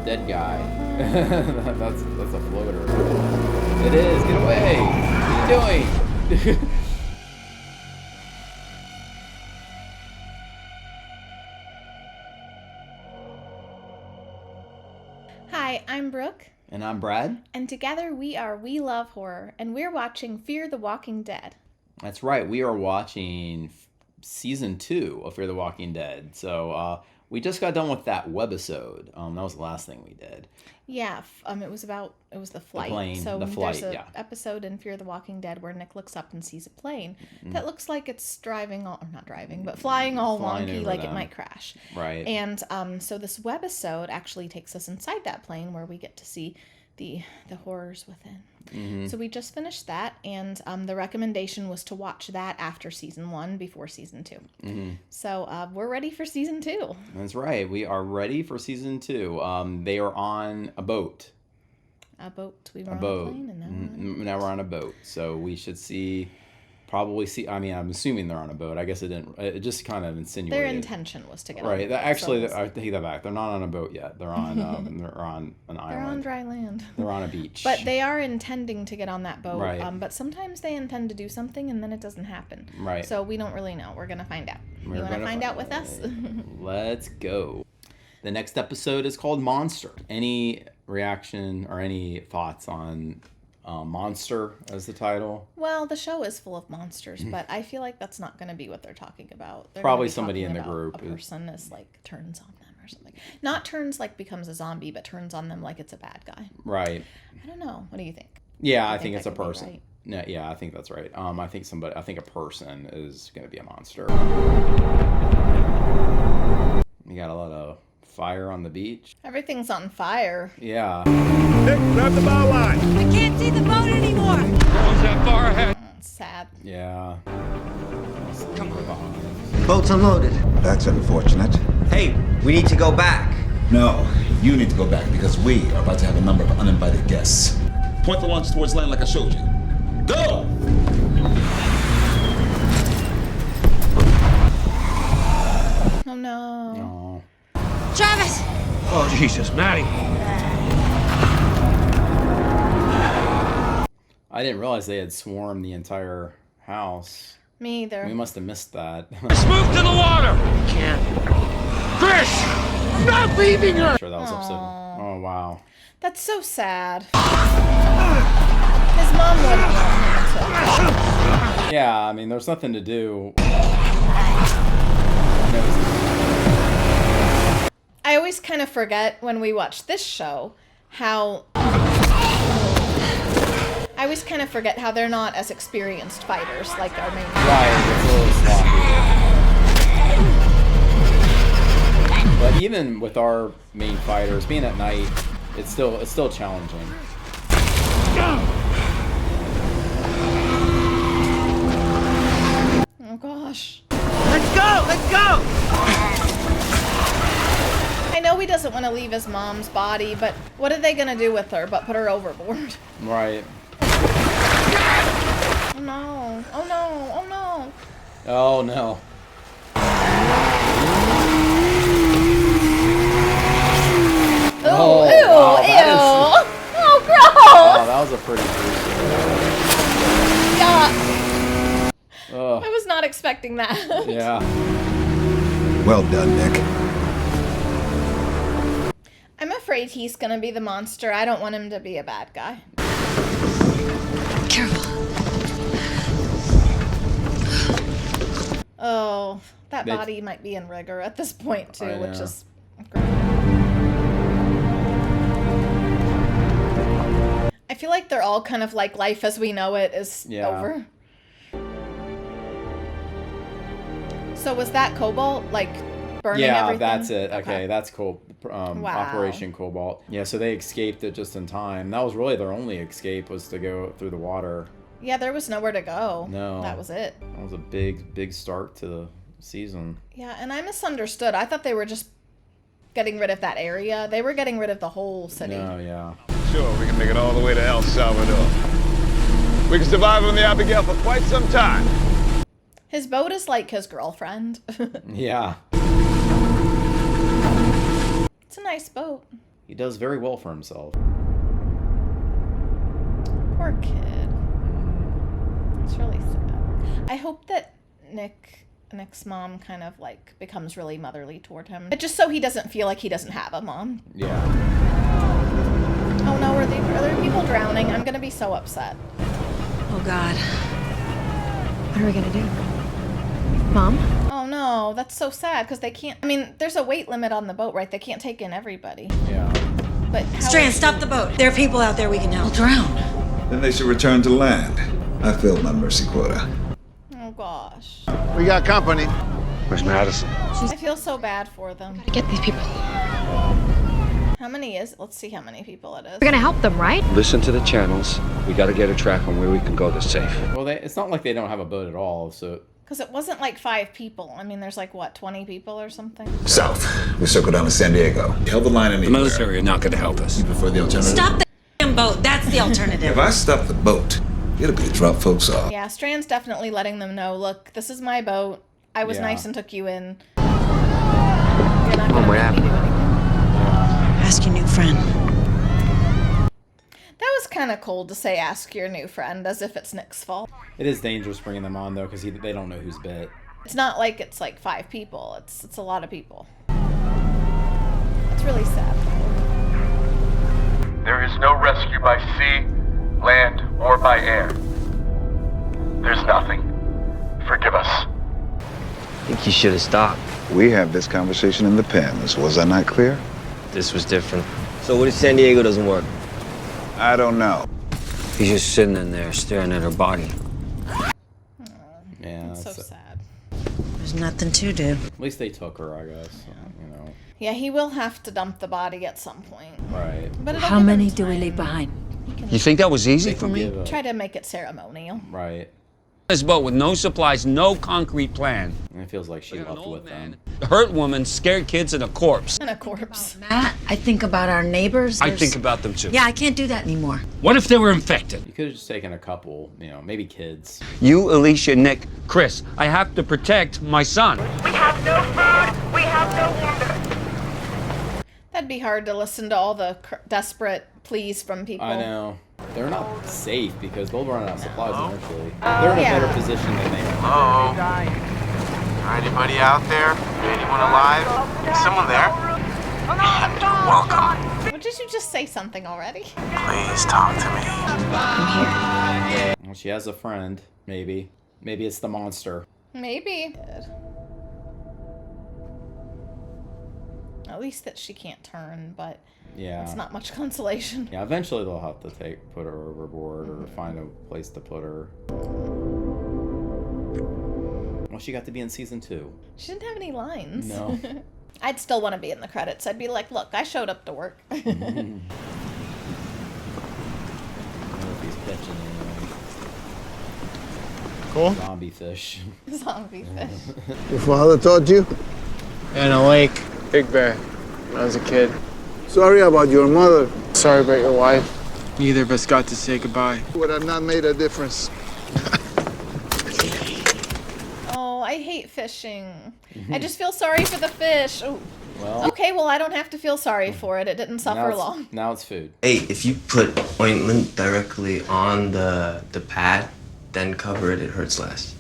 dead guy. That's a floater. It is. Get away. What are you doing? Hi, I'm Brooke. And I'm Brad. And together we love horror, and we're watching Fear the Walking Dead. That's right. We are watching season 2 of Fear the Walking Dead. So we just got done with that webisode. That was the last thing we did. Yeah, it was the flight. The plane, so the flight, there's an yeah. episode in Fear the Walking Dead where Nick looks up and sees a plane that looks like it's flying all Flying wonky, over like them. it might crash. Right. And so this webisode actually takes us inside that plane where we get to see the horrors within. Mm-hmm. So we just finished that, and the recommendation was to watch that after season 1 before season 2. Mm-hmm. So we're ready for season 2. That's right. We are ready for season 2. They are on a boat. We were A on boat. a plane, and Now we're on a boat. So we should probably see. I mean, I'm assuming they're on a boat. I guess it didn't. It just kind of insinuated. their intention was to get Right. on a boat, Actually, so I take that back. They're not on a boat yet. They're on. They're on an island. they're on dry land. They're on a beach. But they are intending to get on that boat. Right. But sometimes they intend to do something and then it doesn't happen. Right. So we don't really know. We're gonna find out. We're You want to gonna find out with us? Let's go. The next episode is called Monster. Any reaction or any thoughts on Monster as the title? Well, the show is full of monsters, but I feel like that's not going to be what they're talking about. They're Probably gonna be somebody talking in the about group A is- person is like turns on them or something. Not turns like becomes a zombie, but turns on them like it's a bad guy. Right. I don't know. What do you think? Yeah, I You think it's a that could be person. right? No, yeah, I think that's right. I think a person is going to be a monster. You got a lot of fire on the beach. Everything's on fire. Yeah. Nick, grab the bow line. We can't see the boat anymore. Goes that far ahead. It's sad. Yeah. Come on. Boat's unloaded. That's unfortunate. Hey, we need to go back. No, you need to go back because we are about to have a number of uninvited guests. Point the launch towards land like I showed you. Go! Oh no. No. Travis! Oh, Jesus, Maddie. I didn't realize they had swarmed the entire house. Me either. We must have missed that. Let's move to the water. Can't. Chris! I'm not leaving her! Sure, that was episode. Oh, wow. That's so sad. His mom wouldn't want him to. Yeah, I mean, there's nothing to do. I always kind of forget when we watch this show how they're not as experienced fighters like our main. Right, it's a little sloppy. But even with our main fighters being at night, it's still challenging. Oh gosh. Let's go! Let's go! I know he doesn't want to leave his mom's body, but what are they gonna do with her but put her overboard? Right. Oh no. Oh no. Oh no. Oh no. Oh, Oh, ew, wow, ew. that is- Oh, gross. Oh, that was a pretty gruesome. Yeah, Oh, I was not expecting that. yeah. Well done, Nick. I'm afraid he's gonna be the monster. I don't want him to be a bad guy. Careful. Oh, that They- body might be in rigor at this point too, I which know. is great. I feel like they're all kind of like life as we know it is Yeah. over. So was that Cobalt like burning Yeah, everything? that's it. Okay, that's cool. Wow. Operation Cobalt. Yeah, so they escaped it just in time. That was really their only escape, was to go through the water. Yeah, there was nowhere to go. No. That was it. That was a big start to the season. Yeah, and I misunderstood. I thought they were just getting rid of that area. They were getting rid of the whole city. No, yeah. Sure, we can make it all the way to El Salvador. We can survive on the Abigail for quite some time. His boat is like his girlfriend. Yeah. It's a nice boat. He does very well for himself. Poor kid. It's really sad. I hope that Nick's mom kind of like becomes really motherly toward him. Just so he doesn't feel like he doesn't have a mom. Yeah. Oh no, are there people drowning? I'm gonna be so upset. Oh God. What are we gonna do? Mom? Oh no, that's so sad because they can't. I mean, there's a weight limit on the boat, right? They can't take in everybody. Yeah. But how Strand, stop the boat. There are people out there we can help. Drown. Then they should return to land. I failed my mercy quota. Oh gosh. We got company. Where's Madison? I feel so bad for them. Get these people. How many is? Let's see how many people it is. We're gonna help them, right? Listen to the channels. We gotta get a track on where we can go that's safe. Well, it's not like they don't have a boat at all, so... Because it wasn't like 5 people. I mean, there's like, what, 20 people or something? South. We circle down to San Diego. Held the line anywhere. The military are not gonna help us. You prefer the alternative? Stop the damn boat. That's the alternative. If I stop the boat, it'll be to drop folks off. Yeah, Strand's definitely letting them know, look, this is my boat. I was nice and took you in. You're not gonna make me do anything. Ask your new friend. That was kind of cold to say ask your new friend, as if it's Nick's fault. It is dangerous bringing them on, though, because they don't know who's bit. It's not like it's like 5 people. It's a lot of people. It's really sad. There is no rescue by sea, land, or by air. There's nothing. Forgive us. I think you should have stopped. We have this conversation in the pens. Was I not clear? This was different. So what if San Diego doesn't work? I don't know. He's just sitting in there staring at her body. Yeah, It's so sad. There's nothing to do. At least they took her, I guess. You know. Yeah, he will have to dump the body at some point. Right. But How many do we leave behind? You think that was easy for me? Try to make it ceremonial. Right. This boat with no supplies, no concrete plan. And it feels like she left with them. A hurt woman, scared kids, and a corpse. And a corpse. Matt, I think about our neighbors. I think about them too. Yeah, I can't do that anymore. What if they were infected? You could have just taken a couple, maybe kids. You, Alicia, Nick, Chris, I have to protect my son. We have no food. We have no water. That'd be hard to listen to all the desperate pleas from people. I know. They're not safe because they'll run out of supplies eventually. They're in a better position than they are. Hello? Anybody out there? Anyone alive? Is someone there? And welcome. Well, did you just say something already? Please talk to me. Well, she has a friend, maybe. Maybe it's the monster. Maybe. At least that she can't turn, but Yeah. it's not much consolation. Yeah, eventually they'll have to put her overboard or find a place to put her. Well, she got to be in season 2. She didn't have any lines. No. I'd still want to be in the credits. I'd be like, look, I showed up to work. I don't know if he's catching anything. Cool. Zombie fish. Zombie fish. Your father taught you? In a lake, Big Bear, when I was a kid. Sorry about your mother. Sorry about your wife. Neither of us got to say goodbye. Would have not made a difference. Oh, I hate fishing. I just feel sorry for the fish. Ooh. Well, Okay, well, I don't have to feel sorry for it. It didn't suffer long. Now it's food. Hey, if you put ointment directly on the pad, then cover it, it hurts less.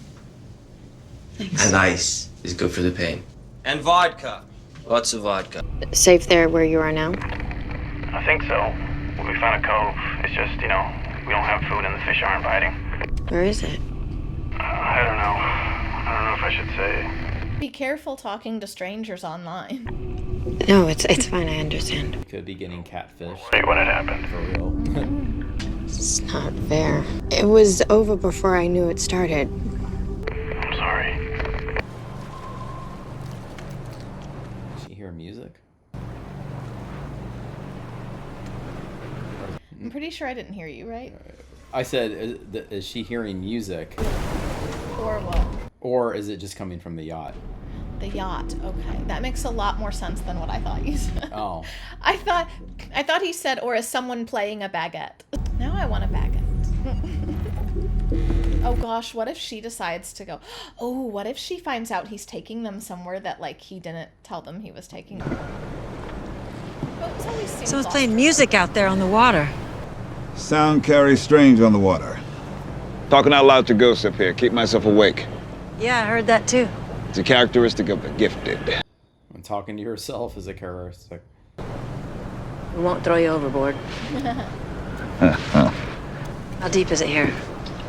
Thanks. And ice is good for the pain. And vodka. Lots of vodka. Safe there where you are now? I think so. We found a cove. It's just, we don't have food and the fish aren't biting. Where is it? I don't know. I don't know if I should say. Be careful talking to strangers online. No, it's fine. I understand. Could be getting catfish. Wait, what had happened? For real. It's not fair. It was over before I knew it started. I'm sorry. Did she hear music? I'm pretty sure I didn't hear you, right? I said, is she hearing music? Or what? Or is it just coming from the yacht? The yacht. Okay, that makes a lot more sense than what I thought you said. Oh. I thought he said, or is someone playing a baguette? Now I want a baguette. Oh gosh, what if she decides to go? Oh, what if she finds out he's taking them somewhere that like he didn't tell them he was taking them? Oh. Someone's playing music out there on the water. Sound carries strange on the water. Talking out loud to ghosts up here. Keep myself awake. Yeah, I heard that too. It's a characteristic of the gifted. And talking to yourself is a characteristic. We won't throw you overboard. How deep is it here?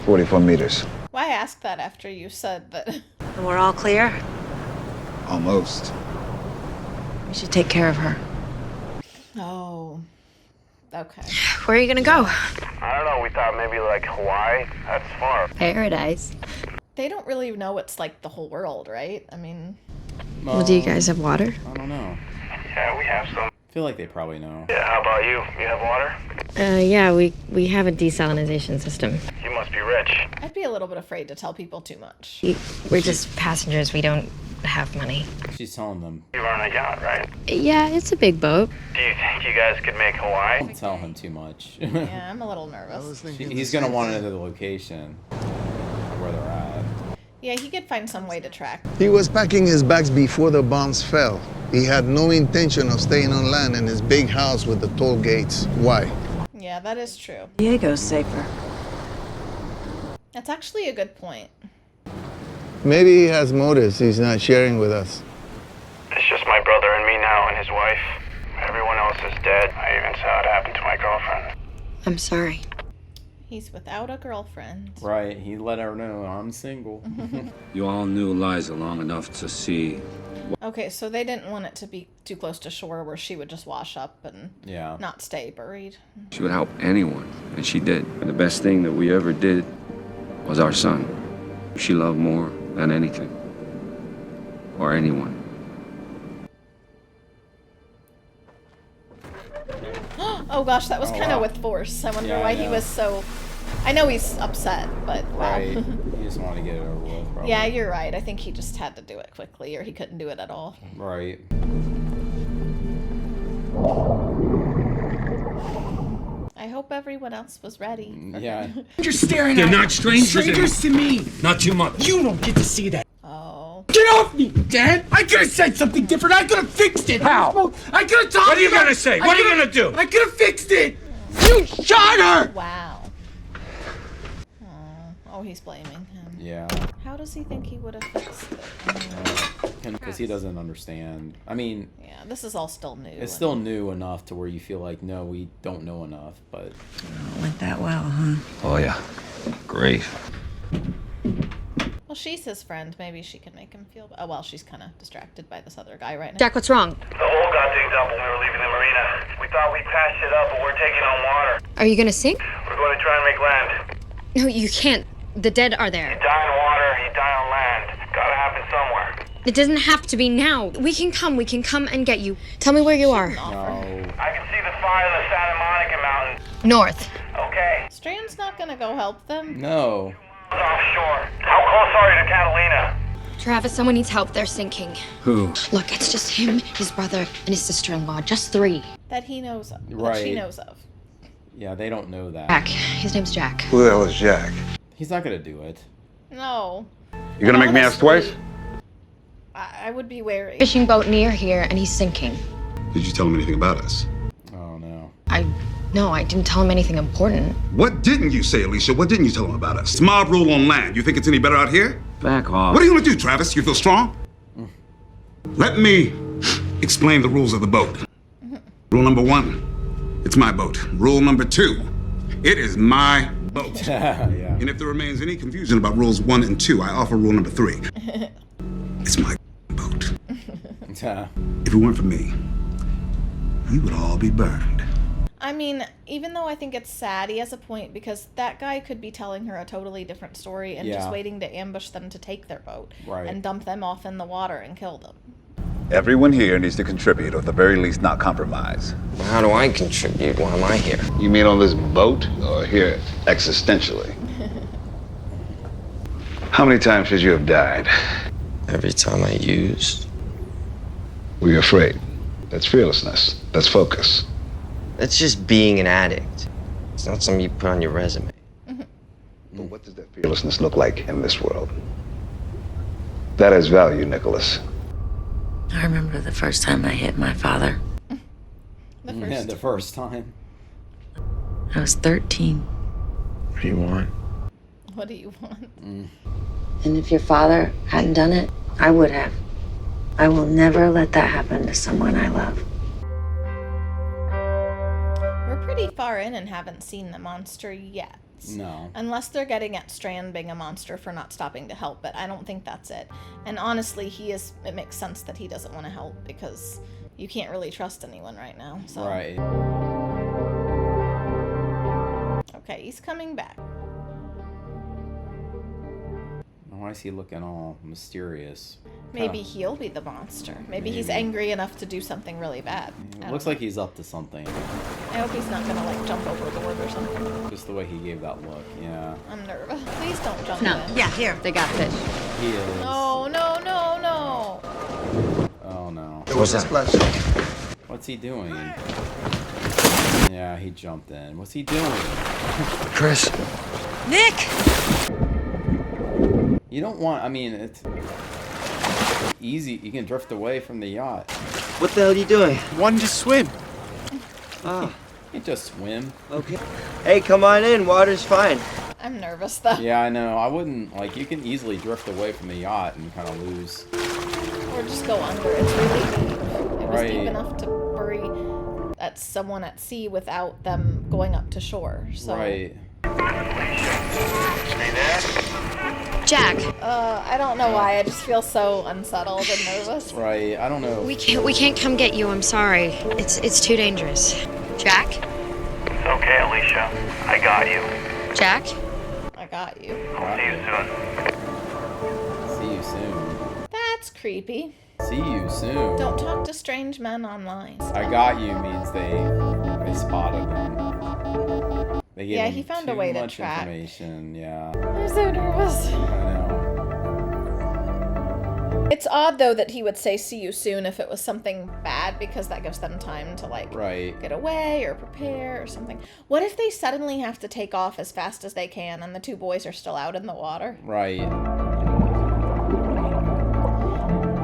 44 meters. Why ask that after you said that? And we're all clear? Almost. We should take care of her. Oh. Okay. Where are you gonna go? I don't know, we thought maybe like Hawaii. That's far. Paradise. They don't really know it's like the whole world, right? I mean... Well, do you guys have water? I don't know. Yeah, we have some. I feel like they probably know. Yeah, how about you? You have water? Yeah, we have a desalinization system. You must be rich. I'd be a little bit afraid to tell people too much. We're just passengers. We don't have money. She's telling them. You run a yacht, right? Yeah, it's a big boat. Do you think you guys could make Hawaii? Don't tell him too much. Yeah, I'm a little nervous. He's gonna want to know the location, where they're at. Yeah, he could find some way to track. He was packing his bags before the bombs fell. He had no intention of staying on land in his big house with the toll gates. Why? Yeah, that is true. Diego's safer. That's actually a good point. Maybe he has motives he's not sharing with us. It's just my brother and me now and his wife. Everyone else is dead. I even saw it happen to my girlfriend. I'm sorry. He's without a girlfriend. Right, he let her know I'm single. You all knew Liza long enough to see. Okay, so they didn't want it to be too close to shore where she would just wash up and not stay buried. She would help anyone, and she did. And the best thing that we ever did was our son. She loved more than anything. Or anyone. Oh gosh, that was kind of with force. I wonder why he was so... I know he's upset, but wow. Right, he just wanted to get it over with, probably. Yeah, you're right. I think he just had to do it quickly, or he couldn't do it at all. Right. I hope everyone else was ready. Yeah. You're staring They're at not strangers. strangers to me. Not too much. You don't get to see that. Oh. Get off me, Dad! I could have said something different. I could have fixed it. How? I could have talked. What are you gonna say? What are you gonna do? I could have fixed it. You shot her. Wow. Oh, he's blaming him. Yeah. How does he think he would have fixed it? Because he doesn't understand. I mean... Yeah, this is all still new. It's still new enough to where you feel like, no, we don't know enough, but... It went that well, huh? Oh, yeah. Great. Well, she's his friend. Maybe she can make him feel... Oh, well, she's kind of distracted by this other guy right now. Jack, what's wrong? The hole got digged up when we were leaving the marina. We thought we patched it up, but we're taking on water. Are you gonna sink? We're going to try and make land. No, you can't. The dead are there. You die in water, you die on land. Gotta happen somewhere. It doesn't have to be now. We can come and get you. Tell me where you are. No. I can see the fire in the Santa Monica Mountains. North. Okay. Strand's not gonna go help them. No. Offshore. How close are you to Catalina? Travis, someone needs help. They're sinking. Who? Look, it's just him, his brother, and his sister-in-law. Just 3. That he knows of. Right. That she knows of. Yeah, they don't know that. Jack. His name's Jack. Who the hell is Jack? He's not gonna do it. No. You gonna make me ask twice? I would be wary. Fishing boat near here, and he's sinking. Did you tell him anything about us? Oh, no. No, I didn't tell him anything important. What didn't you say, Alicia? What didn't you tell him about us? It's mob rule on land. You think it's any better out here? Back off. What are you gonna do, Travis? You feel strong? Let me explain the rules of the boat. Rule number 1, it's my boat. Rule number 2, it is my boat. Yeah. And if there remains any confusion about rules 1 and 2, I offer rule number 3. It's my boat. If it weren't for me, you would all be burned. I mean, even though I think it's sad, he has a point because that guy could be telling her a totally different story and just waiting to ambush them to take their boat and dump them off in the water and kill them. Everyone here needs to contribute, or at the very least not compromise. How do I contribute? Why am I here? You mean on this boat or here existentially? How many times should you have died? Every time I used. Were you afraid? That's fearlessness. That's focus. That's just being an addict. It's not something you put on your resume. But what does that fearlessness look like in this world? That has value, Nicholas. I remember the first time I hit my father. Yeah, the first time. I was 13. What do you want? What do you want? And if your father hadn't done it, I would have. I will never let that happen to someone I love. We're pretty far in and haven't seen the monster yet. No. Unless they're getting at Strand being a monster for not stopping to help, but I don't think that's it. And honestly, it makes sense that he doesn't want to help because you can't really trust anyone right now. So. Right. Okay, he's coming back. Why is he looking all mysterious? Maybe he'll be the monster. Maybe he's angry enough to do something really bad. It looks like he's up to something. I hope he's not gonna like jump overboard or something. Just the way he gave that look, yeah. I'm nervous. Please don't jump in. Yeah, here. They got fish. He is. No, no, no, no. Oh no. There was a splash. What's he doing? Yeah, he jumped in. What's he doing? Chris. Nick! You don't want, I mean, it's easy. You can drift away from the yacht. What the hell are you doing? Wanted to swim. Ah, You just swim. okay. Hey, come on in. Water's fine. I'm nervous though. Yeah, I know. I wouldn't, like, you can easily drift away from the yacht and kind of lose. Or just go under. It's really deep. It was Right. deep enough to bury someone at sea without them going up to shore. So. Right. Stay there. Jack. I don't know why. I just feel so unsettled and nervous. Right. I don't know. We can't come get you. I'm sorry. It's too dangerous. Jack? It's okay, Alicia. I got you. Jack? I got you. I'll see you soon. See you soon. That's creepy. See you soon. Don't talk to strange men online. I got you means they spotted him. They gave him He found a way to much track. information. Yeah. I'm so nervous. I know. It's odd though that he would say "see you soon" if it was something bad, because that gives them time to like Right. get away or prepare or something. What if they suddenly have to take off as fast as they can and the two boys are still out in the water? Right.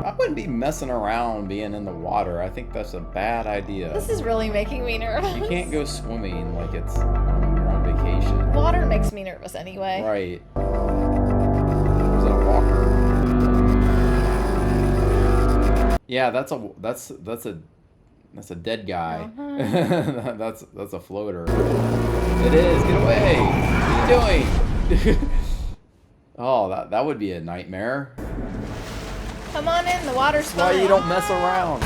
I wouldn't be messing around being in the water. I think that's a bad idea. This is really making me nervous. You can't go swimming like you're on vacation. Water makes me nervous anyway. Right. There's a walker. Yeah, that's a dead guy. that's a floater. It is. Get away. What are you doing? Oh, that would be a nightmare. Come on in. The water's Why fine. you don't mess around?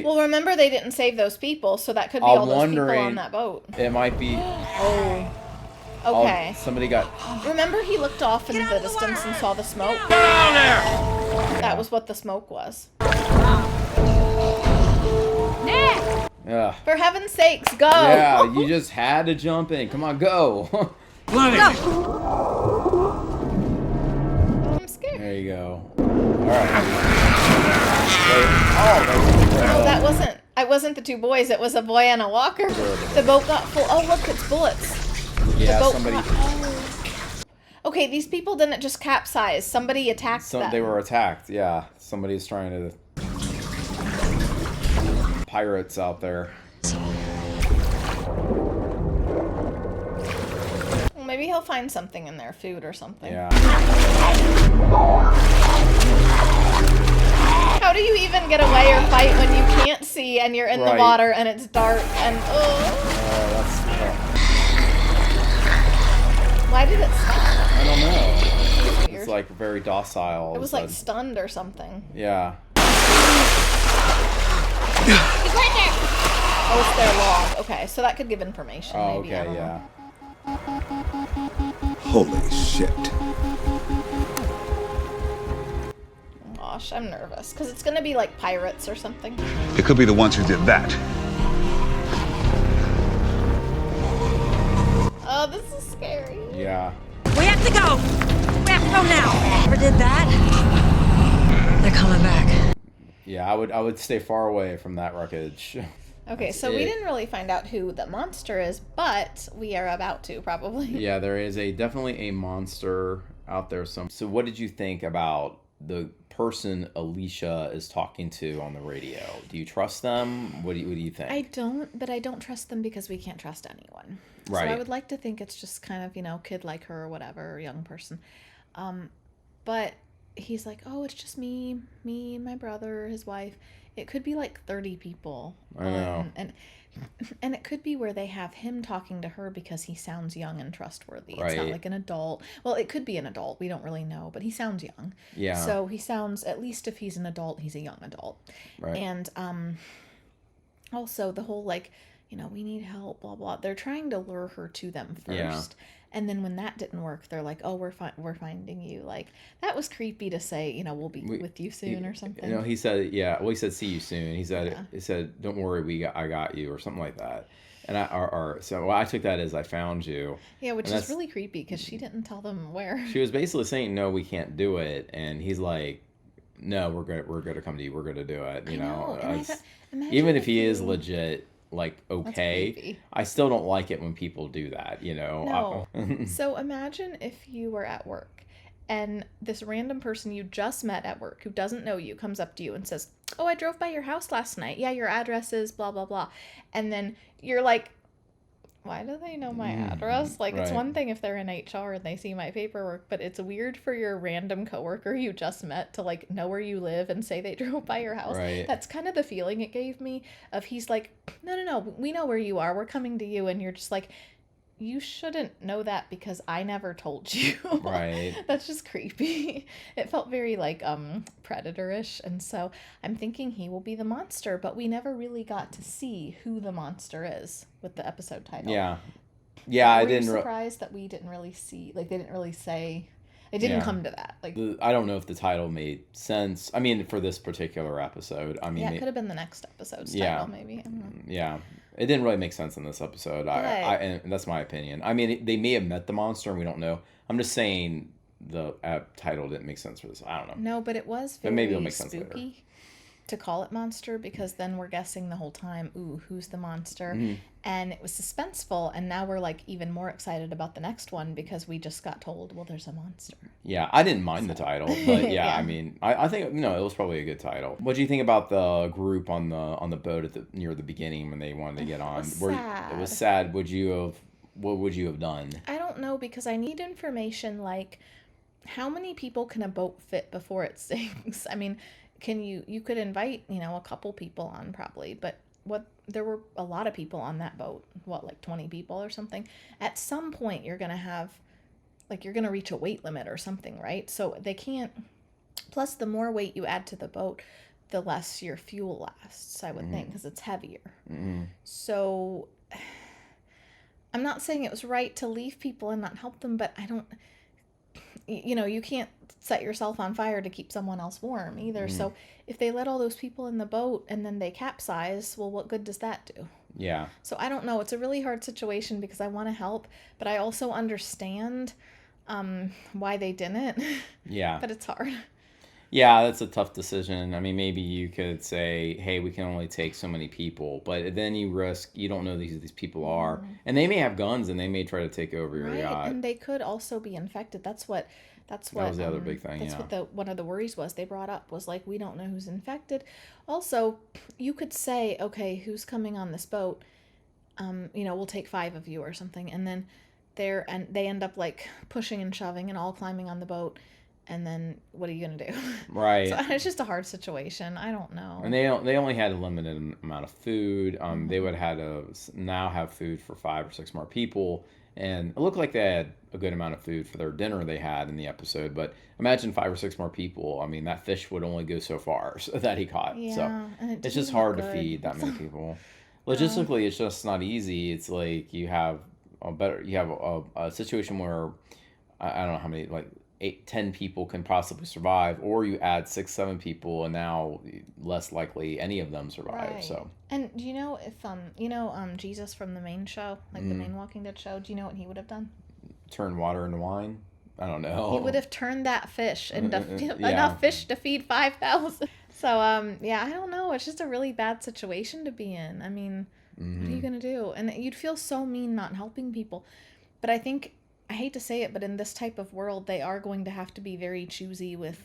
Well, remember they didn't save those people, so that could be all those people on that boat. It might be. Oh. Okay. Somebody got. Remember he looked off in the distance and saw the smoke? Get down there! That was what the smoke was. Nick! Yeah. For heaven's sakes, go! Yeah, you just had to jump in. Come on, go. I'm scared. There you go. All right. No, that wasn't. I wasn't the two boys. It was a boy and a walker. The boat got full. Oh, look, it's bullets. Yeah, the boat somebody. Okay, these people didn't just capsize. Somebody attacked them. They were attacked. Yeah, somebody's trying to. Pirates out there. Well, maybe he'll find something in their food or something. Yeah. How do you even get away or fight when you can't see and you're in the water and it's dark and Why did it stop? I don't know. Weird. It's like very docile. It was like stunned or something. Yeah. He's right there. Oh, it's their log. Okay, so that could give information. Oh, maybe. I okay, don't yeah. Holy shit. Gosh, I'm nervous because it's gonna be like pirates or something. It could be the ones who did that. Oh, this is scary. Yeah. We have to go! We have to go now! Never did that. They're coming back. Yeah, I would stay far away from that wreckage. Okay, so we didn't really find out who the monster is, but we are about to probably. Yeah, there is definitely a monster out there. So what did you think about the person Alicia is talking to on the radio. Do you trust them? What do you think? I don't trust them because we can't trust anyone. Right. So I would like to think it's just kind of, kid like her or whatever, young person. But he's like, oh, it's just me, my brother, his wife. It could be like 30 people. I know. And it could be where they have him talking to her because he sounds young and trustworthy. It's Right. not like an adult. Well, it could be an adult. We don't really know, but he sounds young. Yeah. So he sounds, at least if he's an adult, he's a young adult. Right. And also the whole like, we need help, blah, blah. They're trying to lure her to them first. Yeah. And then when that didn't work, they're like, oh, we're finding you. Like, that was creepy to say, we'll be with you soon or something. He said, yeah. Well, he said, see you soon. He said, don't worry, I got you, or something like that. And I took that as I found you. Yeah, which is really creepy because she didn't tell them where. She was basically saying, no, we can't do it. And he's like, no, we're gonna come to you. We're gonna do it. You know, even if he is legit. Like, okay, I still don't like it when people do that, No. So imagine if you were at work and this random person you just met at work who doesn't know you comes up to you and says, oh, I drove by your house last night. Yeah, your address is blah, blah, blah. And then you're like, why do they know my address? Like, It's one thing if they're in HR and they see my paperwork, but it's weird for your random coworker you just met to, like, know where you live and say they drove by your house. Right. That's kind of the feeling it gave me of he's like, no, we know where you are. We're coming to you. And you're just like, you shouldn't know that because I never told you. Right. That's just creepy. It felt very like predator-ish, and so I'm thinking he will be the monster, but we never really got to see who the monster is with the episode title. Yeah. I didn't surprised that we didn't really see, like, they didn't really say. It didn't come to that. Like, I don't know if the title made sense. I mean, for this particular episode, it could have been the next episode's title, maybe. I don't know. Yeah. It didn't really make sense in this episode. And that's my opinion. I mean, they may have met the monster and we don't know. I'm just saying the title didn't make sense for this. I don't know. No, but it was very maybe it'll make sense spooky later. To call it monster because then we're guessing the whole time, ooh, who's the monster? Mm-hmm. And it was suspenseful, and now we're like even more excited about the next one because we just got told, well, there's a monster. Yeah, I didn't mind the title, but yeah. I mean, I think it was probably a good title. What do you think about the group on the boat near the beginning when they wanted to get on? It was sad. What would you have done? I don't know because I need information like how many people can a boat fit before it sinks? I mean, you could invite, a couple people on probably, but there were a lot of people on that boat, like 20 people or something. At some point you're going to have, like, you're going to reach a weight limit or something, right? So they can't, plus the more weight you add to the boat, the less your fuel lasts, I would think, because it's heavier. Mm-hmm. So I'm not saying it was right to leave people and not help them, but I don't, you can't set yourself on fire to keep someone else warm either. So if they let all those people in the boat and then they capsize, well, what good does that do? Yeah. So I don't know. It's a really hard situation because I want to help, but I also understand why they didn't. Yeah. But it's hard. Yeah, that's a tough decision. I mean, maybe you could say, hey, we can only take so many people, but then you don't know who these people are. And they may have guns and they may try to take over your yacht. And they could also be infected. That's what that was the other big thing. That's what one of the worries was they brought up was like, we don't know who's infected. Also, you could say, okay, who's coming on this boat? We'll take 5 of you or something. And then they end up like pushing and shoving and all climbing on the boat. And then what are you going to do? Right. So it's just a hard situation. I don't know. And they only had a limited amount of food. They would have had to now have food for 5 or 6 more people. And it looked like they had a good amount of food for their dinner they had in the episode. But imagine 5 or 6 more people. I mean, that fish would only go so far that he caught. Yeah, so and it's just hard to feed that many people. Logistically, it's just not easy. It's like you have a situation where I don't know how many, like 8-10 people can possibly survive, or you add 6-7 people and now less likely any of them survive. Right. So, and do you know if Jesus from the main show, like the main Walking Dead show, do you know what he would have done? Turn water into wine? I don't know. He would have turned that fish into enough fish to feed 5,000. So I don't know, it's just a really bad situation to be in. I mean, what are you gonna do? And you'd feel so mean not helping people. But I think, I hate to say it, but in this type of world, they are going to have to be very choosy with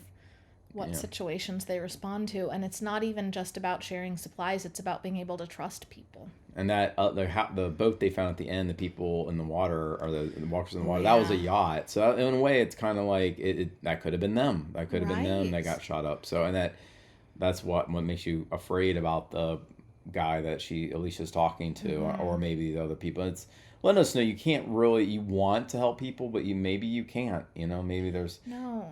what situations they respond to, and it's not even just about sharing supplies, it's about being able to trust people. And that the boat they found at the end, the people in the water, or the walkers in the water, that was a yacht. So in a way, it's kind of like that could have been them. That could have been them that got shot up. So and that's what makes you afraid about the guy that Alicia's talking to, or maybe the other people. It's letting us know you want to help people, but maybe you can't. Maybe there's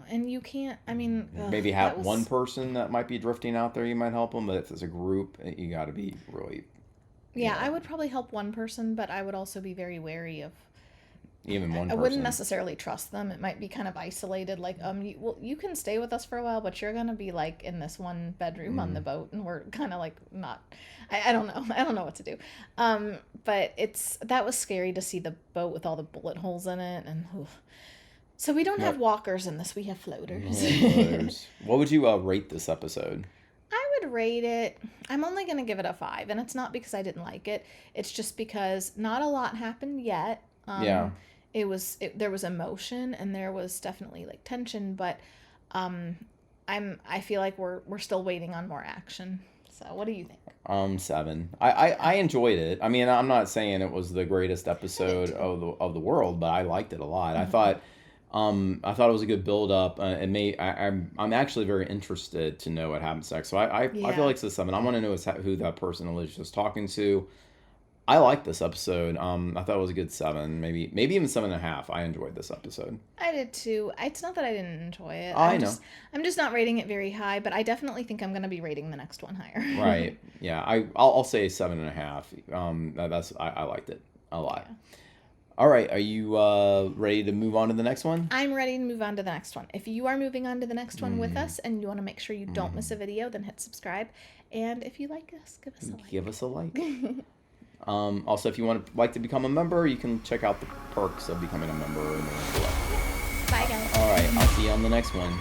and you can't. I mean, maybe have one person that might be drifting out there. You might help them, but if it's a group, you got to be really. Yeah, I would probably help one person, but I would also be very wary of even one person. I wouldn't necessarily trust them. It might be kind of isolated, like you can stay with us for a while, but you're gonna be like in this one bedroom on the boat, and we're kind of like not. I don't know. I don't know what to do. But that was scary to see the boat with all the bullet holes in it, and so we don't have walkers in this. We have floaters. What would you rate this episode? I would rate it. I'm only going to give it a 5, and it's not because I didn't like it. It's just because not a lot happened yet. There was emotion, and there was definitely like tension, but I feel like we're still waiting on more action. So what do you think? 7. I enjoyed it. I mean, I'm not saying it was the greatest episode of the world, but I liked it a lot. Mm-hmm. I thought it was a good build up. I'm actually very interested to know what happens next. So I feel like it's a 7. I want to know who that person Alicia's talking to. I like this episode. I thought it was a good 7, maybe even 7.5. I enjoyed this episode. I did too. It's not that I didn't enjoy it. I know. I'm just not rating it very high, but I definitely think I'm going to be rating the next one higher. Right. Yeah. I'll say 7.5. I liked it a lot. Yeah. All right, are you ready to move on to the next one? I'm ready to move on to the next one. If you are moving on to the next one with us and you want to make sure you don't miss a video, then hit subscribe. And if you like us, give us a like. Give us a like. Also, if you like to become a member, you can check out the perks of becoming a member in the link below. Bye, guys. All right, I'll see you on the next one.